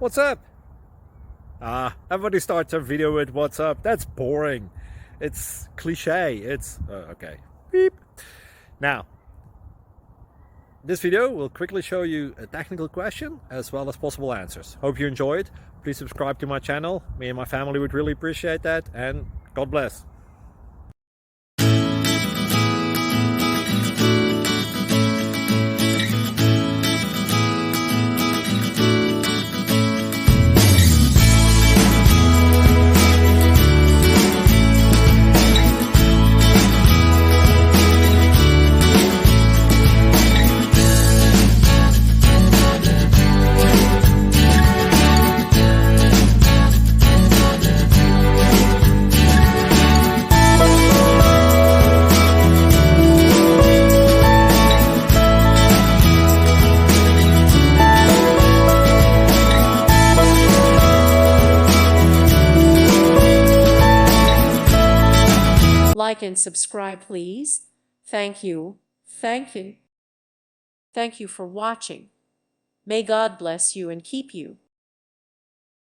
what's up? Everybody starts a video with what's up. That's boring. It's cliche. It's okay. Beep. Now, this video will quickly show you a technical question as well as possible answers. Hope you enjoy it. Please subscribe to my channel. Me and my family would really appreciate that, and God bless. Like and subscribe, please. Thank you. Thank you. Thank you for watching. May God bless you and keep you.